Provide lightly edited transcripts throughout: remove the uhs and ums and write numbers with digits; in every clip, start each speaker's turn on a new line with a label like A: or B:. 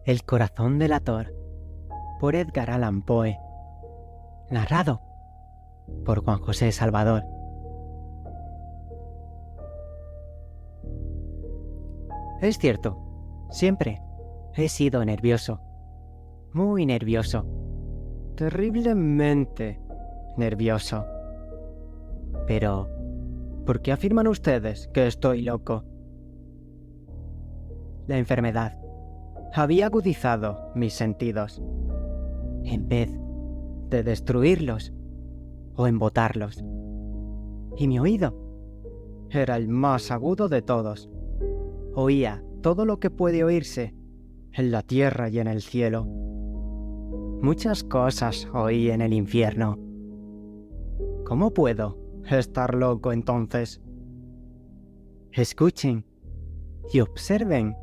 A: El corazón delator, por Edgar Allan Poe. Narrado por Juan José Salvador. Es cierto, siempre he sido nervioso. Muy nervioso. Terriblemente nervioso. Pero, ¿por qué afirman ustedes que estoy loco? La enfermedad había agudizado mis sentidos, en vez de destruirlos o embotarlos. Y mi oído era el más agudo de todos. Oía todo lo que puede oírse en la tierra y en el cielo. Muchas cosas oí en el infierno. ¿Cómo puedo estar loco entonces? Escuchen y observen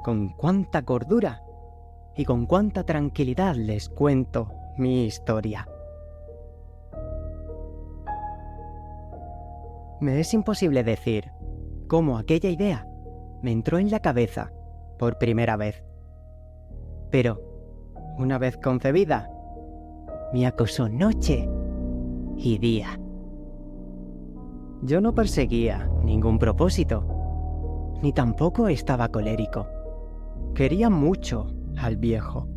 A: con cuánta cordura y con cuánta tranquilidad les cuento mi historia. Me es imposible decir cómo aquella idea me entró en la cabeza por primera vez. Pero, una vez concebida, me acosó noche y día. Yo no perseguía ningún propósito, ni tampoco estaba colérico. Quería mucho al viejo.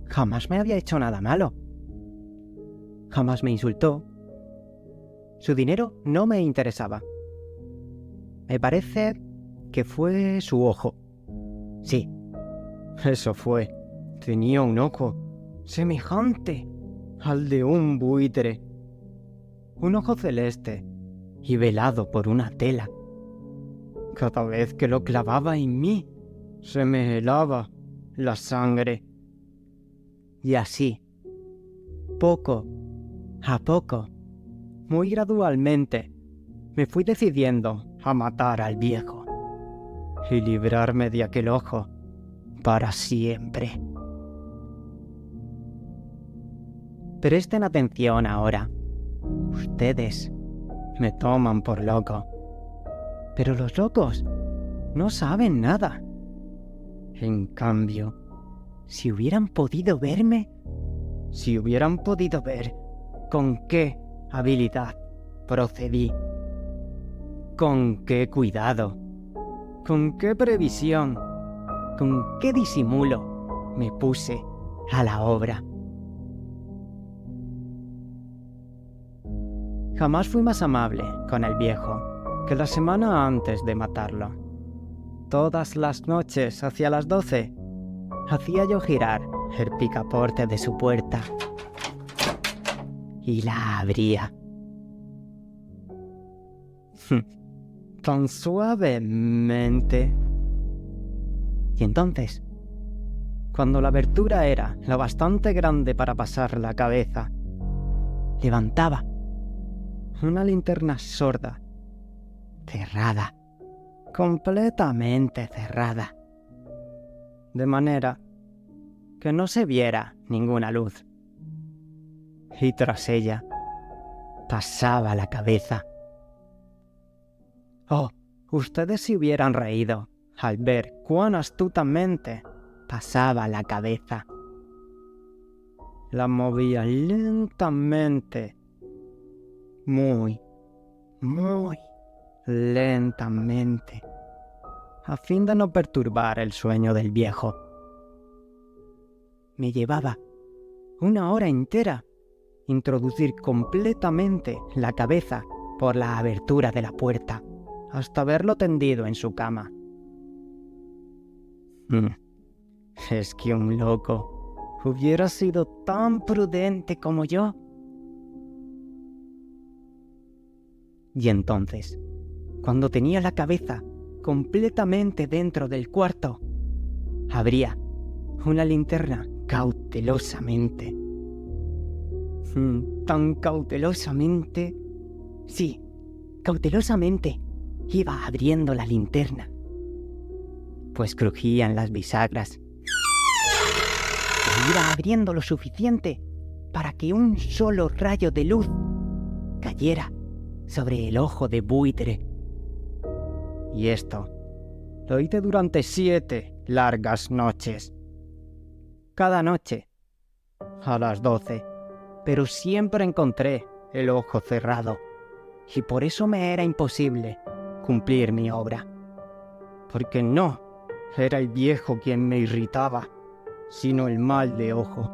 A: Jamás me había hecho nada malo. Jamás me insultó. Su dinero no me interesaba. Me parece que fue su ojo. Sí, eso fue. Tenía un ojo semejante al de un buitre. Un ojo celeste y velado por una tela. Cada vez que lo clavaba en mí, se me helaba la sangre. Y así, poco a poco, muy gradualmente, me fui decidiendo a matar al viejo y librarme de aquel ojo para siempre. Presten atención ahora. Ustedes me toman por loco, pero los locos no saben nada. En cambio, si hubieran podido verme, si hubieran podido ver con qué habilidad procedí, con qué cuidado, con qué previsión, con qué disimulo me puse a la obra. Jamás fui más amable con el viejo que la semana antes de matarlo. Todas las noches, hacia las 12, hacía yo girar el picaporte de su puerta y la abría. Tan suavemente. Y entonces, cuando la abertura era lo bastante grande para pasar la cabeza, levantaba una linterna sorda, cerrada, completamente cerrada, de manera que no se viera ninguna luz. Y tras ella pasaba la cabeza. Oh, ustedes se hubieran reído al ver cuán astutamente pasaba la cabeza. La movía lentamente, muy lentamente, a fin de no perturbar el sueño del viejo. Me llevaba 1 hora entera introducir completamente la cabeza por la abertura de la puerta, hasta verlo tendido en su cama. Es que un loco hubiera sido tan prudente como yo. Y entonces, cuando tenía la cabeza completamente dentro del cuarto, abría una linterna cautelosamente. Tan cautelosamente. Sí, cautelosamente iba abriendo la linterna, pues crujían las bisagras. E iba abriendo lo suficiente para que un solo rayo de luz cayera sobre el ojo de buitre. Y esto lo hice durante 7 largas noches. Cada noche, a las 12, pero siempre encontré el ojo cerrado, y por eso me era imposible cumplir mi obra. Porque no era el viejo quien me irritaba, sino el mal de ojo.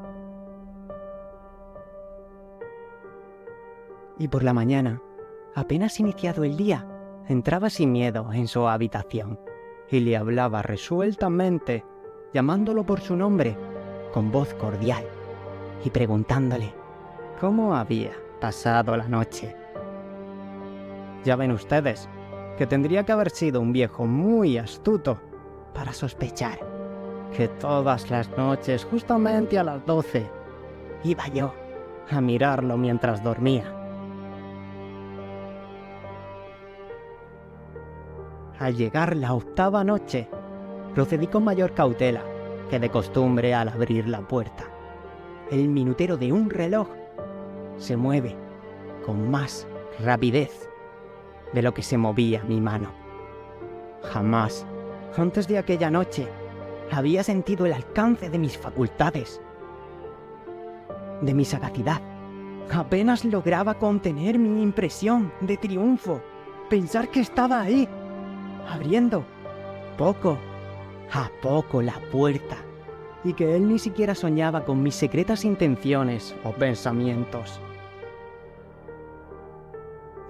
A: Y por la mañana, apenas iniciado el día, entraba sin miedo en su habitación y le hablaba resueltamente, llamándolo por su nombre, con voz cordial, y preguntándole cómo había pasado la noche. Ya ven ustedes que tendría que haber sido un viejo muy astuto para sospechar que todas las noches, justamente a las 12, iba yo a mirarlo mientras dormía. Al llegar la 8ª noche, procedí con mayor cautela que de costumbre al abrir la puerta. El minutero de un reloj se mueve con más rapidez de lo que se movía mi mano. Jamás, antes de aquella noche, había sentido el alcance de mis facultades, de mi sagacidad. Apenas lograba contener mi impresión de triunfo, pensar que estaba ahí, abriendo poco a poco la puerta, y que él ni siquiera soñaba con mis secretas intenciones o pensamientos.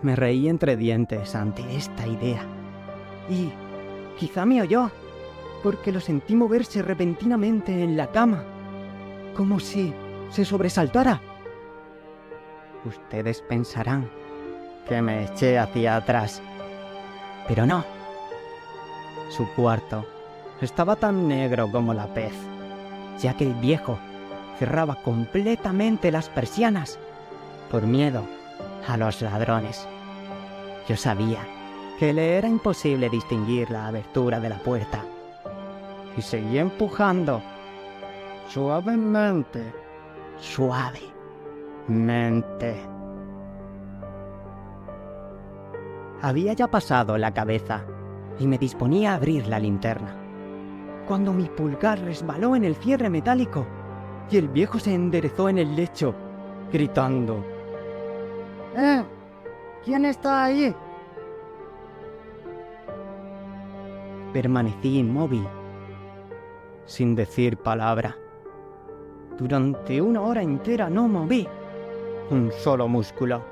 A: Me reí entre dientes ante esta idea, y quizá me oyó, porque lo sentí moverse repentinamente en la cama, como si se sobresaltara. Ustedes pensarán que me eché hacia atrás, pero no. Su cuarto estaba tan negro como la pez, ya que el viejo cerraba completamente las persianas por miedo a los ladrones. Yo sabía que le era imposible distinguir la abertura de la puerta, y seguí empujando suavemente. Había ya pasado la cabeza y me disponía a abrir la linterna, cuando mi pulgar resbaló en el cierre metálico y el viejo se enderezó en el lecho, gritando: ¿Quién está ahí? Permanecí inmóvil, sin decir palabra. Durante 1 hora entera no moví un solo músculo,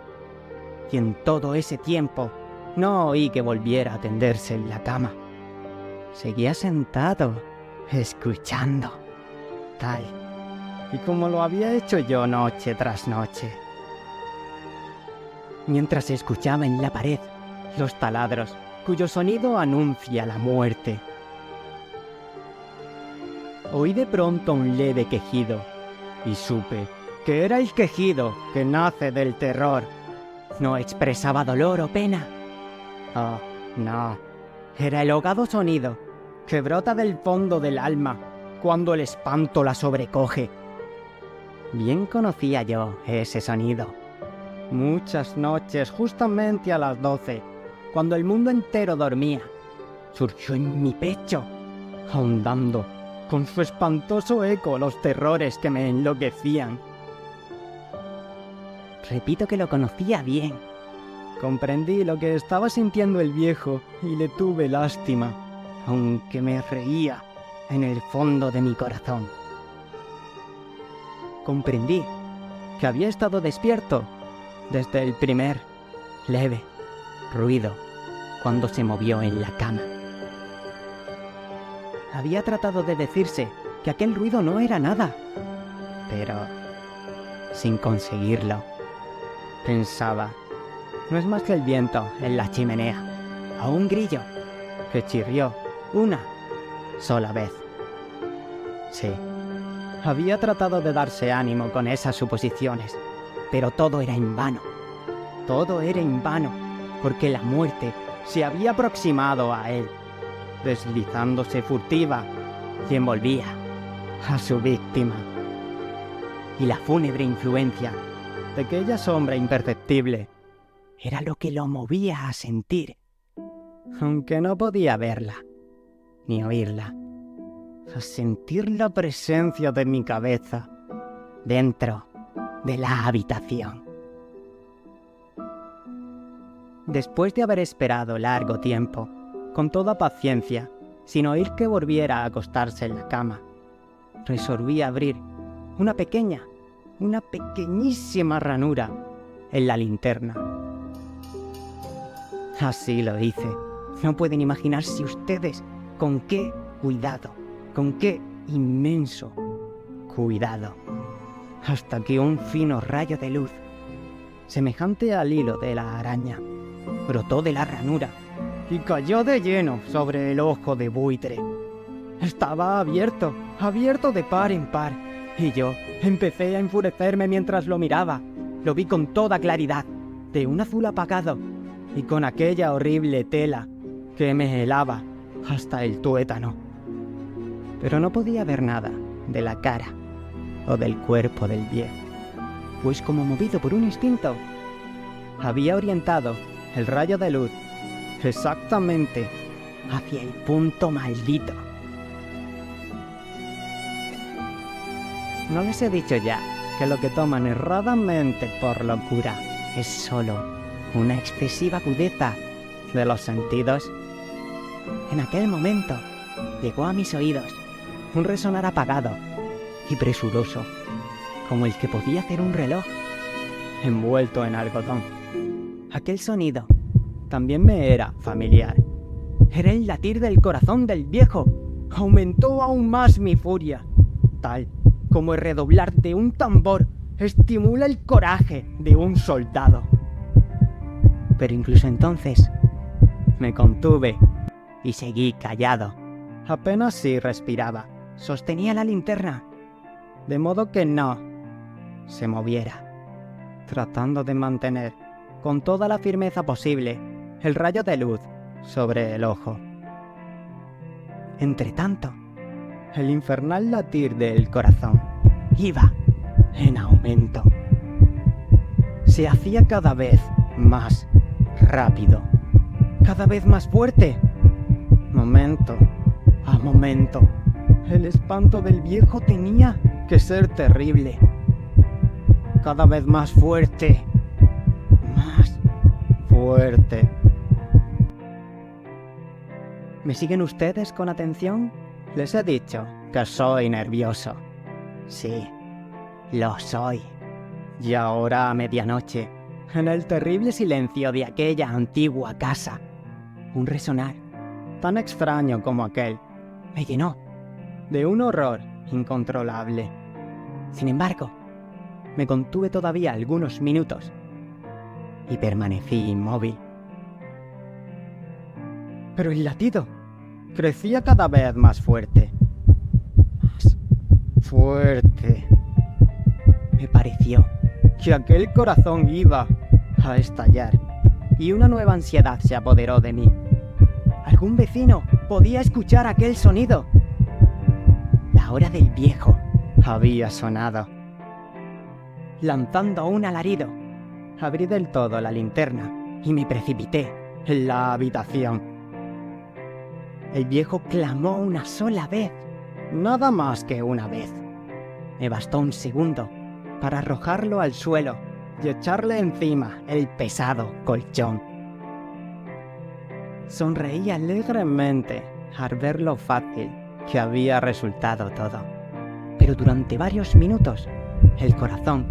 A: y en todo ese tiempo no oí que volviera a tenderse en la cama. Seguía sentado, escuchando, tal y como lo había hecho yo noche tras noche. Mientras escuchaba en la pared los taladros, cuyo sonido anuncia la muerte. Oí de pronto un leve quejido, y supe que era el quejido que nace del terror. No expresaba dolor o pena. Oh, no. Era el ahogado sonido que brota del fondo del alma cuando el espanto la sobrecoge. Bien conocía yo ese sonido. Muchas noches, justamente a las 12, cuando el mundo entero dormía, surgió en mi pecho, ahondando con su espantoso eco los terrores que me enloquecían. Repito que lo conocía bien. Comprendí lo que estaba sintiendo el viejo y le tuve lástima, aunque me reía en el fondo de mi corazón. Comprendí que había estado despierto desde el primer leve ruido cuando se movió en la cama. Había tratado de decirse que aquel ruido no era nada, pero sin conseguirlo. Pensaba, no es más que el viento en la chimenea, o un grillo que chirrió una sola vez. Sí, había tratado de darse ánimo con esas suposiciones, pero todo era en vano. Todo era en vano, porque la muerte se había aproximado a él, deslizándose furtiva, y envolvía a su víctima. Y la fúnebre influencia de aquella sombra imperceptible era lo que lo movía a sentir, aunque no podía verla ni oírla. a sentir la presencia de mi cabeza dentro de la habitación. Después de haber esperado largo tiempo, con toda paciencia, sin oír que volviera a acostarse en la cama, resolví abrir una pequeñísima ranura en la linterna. Así lo hice. No pueden imaginarse ustedes con qué cuidado, con qué inmenso cuidado, hasta que un fino rayo de luz, semejante al hilo de la araña, brotó de la ranura y cayó de lleno sobre el ojo de buitre. Estaba abierto de par en par, y yo empecé a enfurecerme mientras lo miraba. Lo vi con toda claridad, de un azul apagado, y con aquella horrible tela que me helaba hasta el tuétano. Pero no podía ver nada de la cara o del cuerpo del viejo, pues como movido por un instinto, había orientado el rayo de luz exactamente hacia el punto maldito. ¿No les he dicho ya que lo que toman erradamente por locura es solo una excesiva agudeza de los sentidos? En aquel momento llegó a mis oídos un resonar apagado y presuroso, como el que podía hacer un reloj envuelto en algodón. Aquel sonido también me era familiar. Era el latir del corazón del viejo. Aumentó aún más mi furia, tal como el redoblar de un tambor estimula el coraje de un soldado. Pero incluso entonces me contuve y seguí callado. Apenas si respiraba. Sostenía la linterna, de modo que no se moviera, tratando de mantener con toda la firmeza posible el rayo de luz sobre el ojo. Entretanto, el infernal latir del corazón iba en aumento. Se hacía cada vez más rápido, cada vez más fuerte. Momento a momento, el espanto del viejo tenía que ser terrible. Cada vez más fuerte, más fuerte. ¿Me siguen ustedes con atención? Les he dicho que soy nervioso. Sí, lo soy. Y ahora a medianoche, en el terrible silencio de aquella antigua casa, un resonar tan extraño como aquel me llenó de un horror incontrolable. Sin embargo, me contuve todavía algunos minutos y permanecí inmóvil. Pero el latido crecía cada vez más fuerte. Más fuerte. Me pareció que aquel corazón iba a estallar y una nueva ansiedad se apoderó de mí. Algún vecino podía escuchar aquel sonido. La hora del viejo había sonado. Lanzando un alarido, abrí del todo la linterna y me precipité en la habitación. El viejo clamó una sola vez, nada más que una vez. Me bastó un segundo para arrojarlo al suelo y echarle encima el pesado colchón. Sonreí alegremente al ver lo fácil que había resultado todo. Pero durante varios minutos, el corazón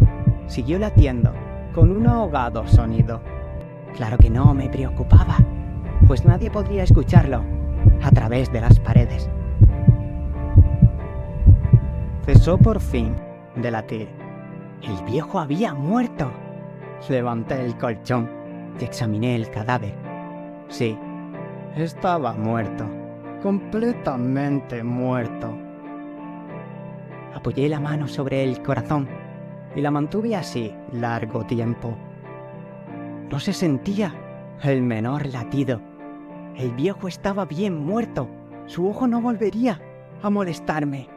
A: siguió latiendo con un ahogado sonido. Claro que no me preocupaba, pues nadie podría escucharlo a través de las paredes. Cesó por fin de latir. El viejo había muerto. Levanté el colchón y examiné el cadáver. Sí, estaba muerto, completamente muerto. Apoyé la mano sobre el corazón y la mantuve así largo tiempo. No se sentía el menor latido. El viejo estaba bien muerto. Su ojo no volvería a molestarme.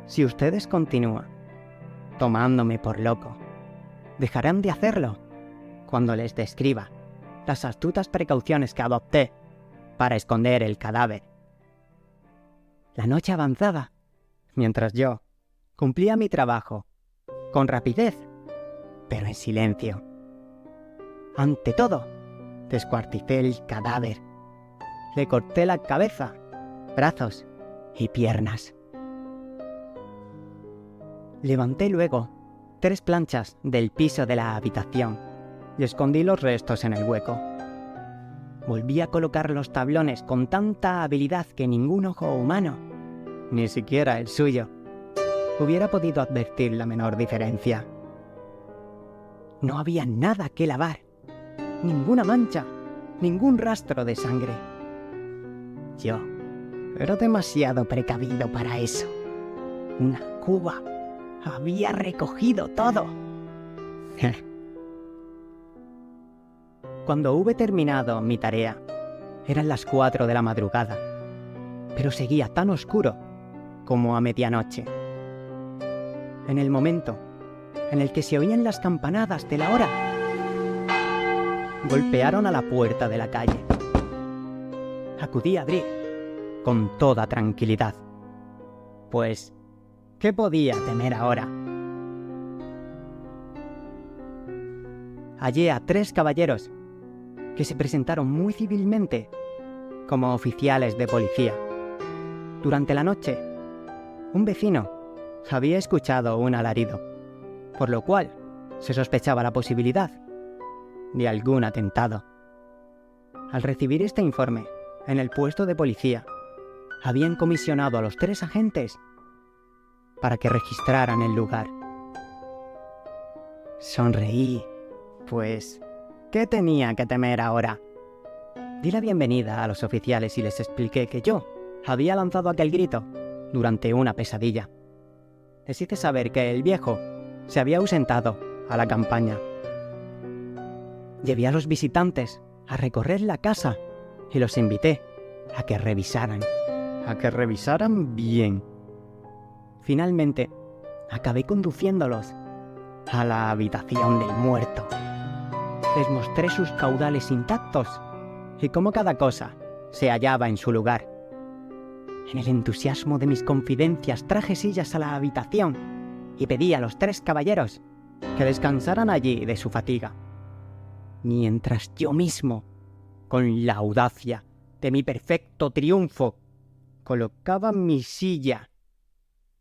A: Si ustedes continúan tomándome por loco, dejarán de hacerlo cuando les describa las astutas precauciones que adopté para esconder el cadáver. La noche avanzaba, mientras yo cumplía mi trabajo, con rapidez, pero en silencio. Ante todo, descuarticé el cadáver. Le corté la cabeza, brazos y piernas. Levanté luego 3 planchas del piso de la habitación y escondí los restos en el hueco. Volví a colocar los tablones con tanta habilidad que ningún ojo humano, ni siquiera el suyo, hubiera podido advertir la menor diferencia. No había nada que lavar, ninguna mancha, ningún rastro de sangre. Yo era demasiado precavido para eso. Una cuba había recogido todo. Cuando hube terminado mi tarea, eran las 4 de la madrugada, pero seguía tan oscuro como a medianoche. En el momento en el que se oían las campanadas de la hora, golpearon a la puerta de la calle. Acudí a abrir con toda tranquilidad, pues, ¿qué podía temer ahora? Hallé a 3 caballeros que se presentaron muy civilmente como oficiales de policía. Durante la noche, un vecino había escuchado un alarido, por lo cual se sospechaba la posibilidad de algún atentado. Al recibir este informe, en el puesto de policía, habían comisionado a los 3 agentes para que registraran el lugar. Sonreí, pues, ¿qué tenía que temer ahora? Di la bienvenida a los oficiales y les expliqué que yo había lanzado aquel grito durante una pesadilla. Les hice saber que el viejo se había ausentado a la campaña. Llevé a los visitantes a recorrer la casa y los invité a que revisaran bien. Finalmente, acabé conduciéndolos a la habitación del muerto. Les mostré sus caudales intactos y cómo cada cosa se hallaba en su lugar. En el entusiasmo de mis confidencias traje sillas a la habitación y pedí a los 3 caballeros que descansaran allí de su fatiga, mientras yo mismo, con la audacia de mi perfecto triunfo, colocaba mi silla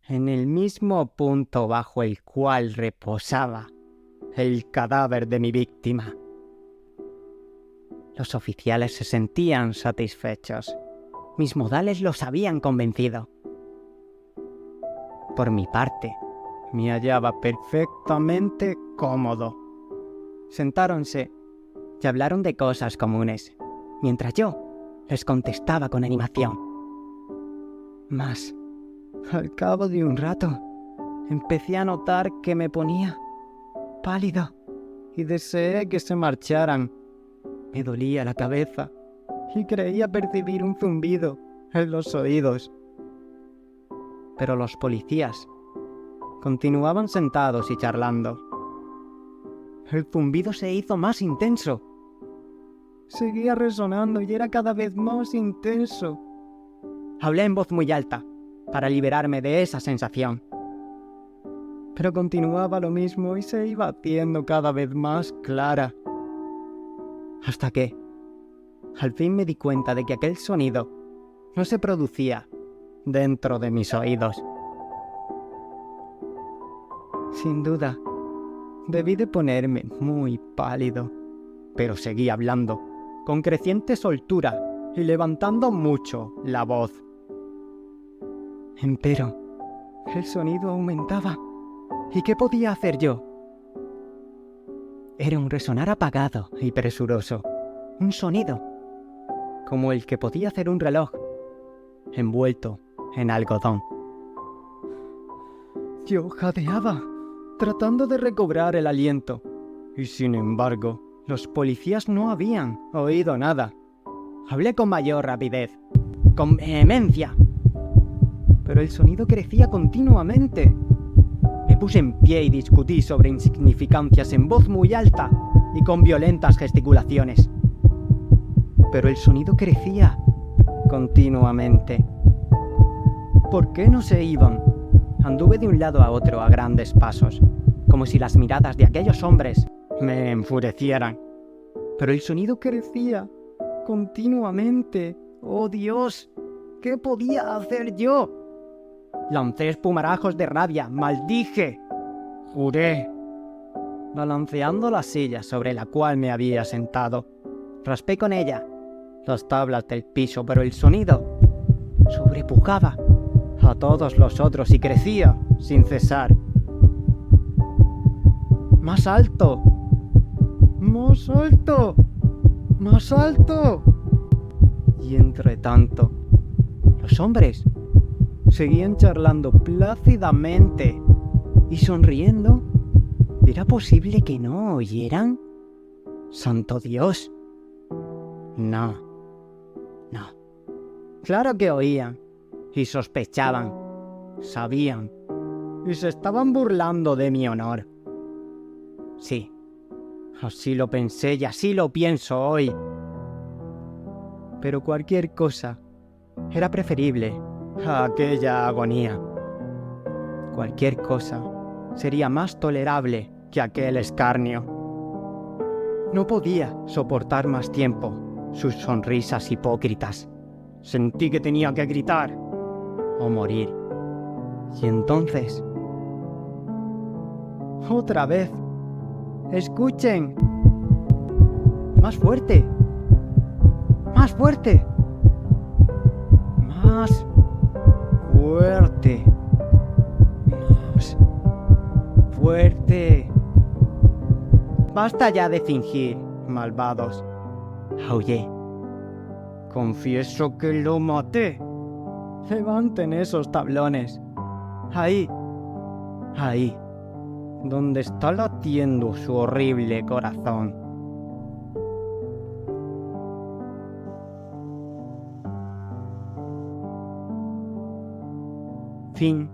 A: en el mismo punto bajo el cual reposaba el cadáver de mi víctima. Los oficiales se sentían satisfechos. Mis modales los habían convencido. Por mi parte, me hallaba perfectamente cómodo. Sentáronse y hablaron de cosas comunes, mientras yo les contestaba con animación. Mas, al cabo de un rato, empecé a notar que me ponía pálido y deseé que se marcharan. Me dolía la cabeza y creía percibir un zumbido en los oídos. Pero los policías continuaban sentados y charlando. El zumbido se hizo más intenso. Seguía resonando y era cada vez más intenso. Hablé en voz muy alta para liberarme de esa sensación. Pero continuaba lo mismo y se iba haciendo cada vez más clara. Hasta que, al fin me di cuenta de que aquel sonido no se producía dentro de mis oídos. Sin duda, debí de ponerme muy pálido, pero seguí hablando, con creciente soltura y levantando mucho la voz. Empero, el sonido aumentaba. ¿Y qué podía hacer yo? Era un resonar apagado y presuroso, un sonido como el que podía hacer un reloj envuelto en algodón. Yo jadeaba, tratando de recobrar el aliento, y sin embargo, los policías no habían oído nada. Hablé con mayor rapidez, con vehemencia, pero el sonido crecía continuamente. Me puse en pie y discutí sobre insignificancias en voz muy alta y con violentas gesticulaciones. Pero el sonido crecía continuamente. ¿Por qué no se iban? Anduve de un lado a otro a grandes pasos, como si las miradas de aquellos hombres me enfurecieran. Pero el sonido crecía continuamente. ¡Oh, Dios! ¿Qué podía hacer yo? Lancé espumarajos de rabia, maldije, juré, balanceando la silla sobre la cual me había sentado. Raspé con ella las tablas del piso, pero el sonido sobrepujaba a todos los otros y crecía sin cesar. ¡Más alto! ¡Más alto! ¡Más alto! Y entre tanto, los hombres seguían charlando plácidamente y sonriendo. ¿Era posible que no oyeran? ¡Santo Dios! No. Claro que oían y sospechaban, sabían y se estaban burlando de mi honor. Sí, así lo pensé y así lo pienso hoy. Pero cualquier cosa era preferible a aquella agonía. Cualquier cosa sería más tolerable que aquel escarnio. No podía soportar más tiempo sus sonrisas hipócritas. Sentí que tenía que gritar o morir. Y entonces, otra vez, ¡escuchen! ¡Más fuerte! ¡Más fuerte! ¡Más fuerte! ¡Más fuerte! Basta ya de fingir, malvados. Aullé. Confieso que lo maté. Levanten esos tablones. Ahí, donde está latiendo su horrible corazón. Fin.